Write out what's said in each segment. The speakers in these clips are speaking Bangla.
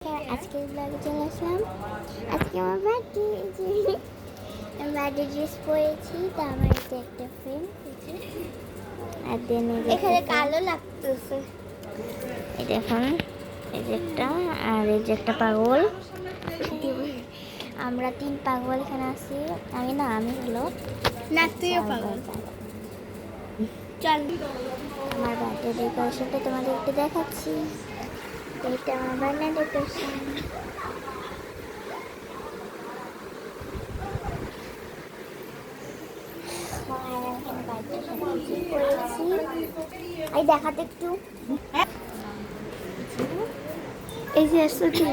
আজকের ব্লগে চলে আসলাম। আজকে আমার বার্থডে, আমি বার্থডে ড্রেস পরেছি। তো আমার এটা একটা ফ্রেম আর দেন এখানে কালো লাগতেছে। এই দেখুন, এই যে একটা, আর এই যে একটা পাগল। আমরা 3 পাগল এখানে আছি। আমি হলো না, তুইও পাগল। চল, আমার বার্থডে ডেকোরেশনটা তোমাদের একটু দেখাচ্ছি। এটা আমার বার্থডে ডেকোরেশন। এই দেখাতে একটু, এই যে আসছে কি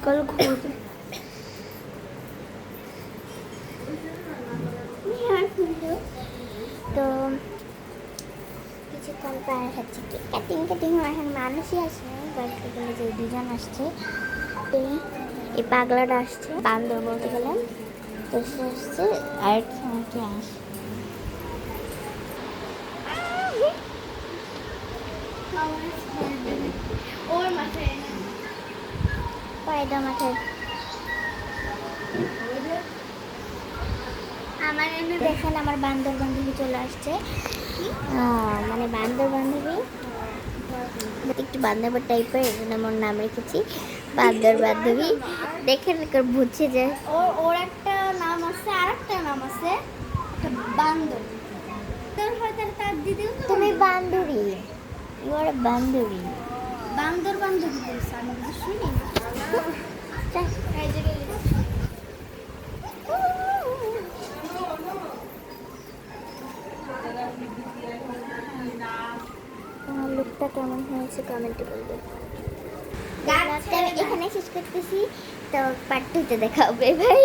কল ঘুরতে তো কিছুক্ষণ পর হচ্ছে কি কাটিং এখন মানুষই আসে বাড়িতে গেলে, যে দুজন আসছে। এই পাগলাটা আসছে, বান্দর বলতে গেলাম। তো সে আসছে আর কি আসে ওর মাথায় পায়দা মাথায়। আমার এনে দেখেন, আমার বান্দর বান্ধবী চলে আসছে। মানে বান্দর বান্ধবী একটু বান্দর টাইপের, এই জন্য আমার নাম রেখেছি বান্দর বান্ধবী। দেখেন বুঝছে যে ওর একটা নাম আছে, আর একটা নাম আছে বান্দর। তোর হয়তো তার দিদিও তো তুমি বান্দুরি, ইউ আর বান্দুরি। বান্দর বান্ধবী বলছে, আমি কিছু শুনি না। এই যে গেলি। তোমার লুকটা কেমন হয়েছে কমেন্টে বলবে। এখানে শেষ করতেছি, তো পার্ট 2 তে দেখা হবে, ভাই।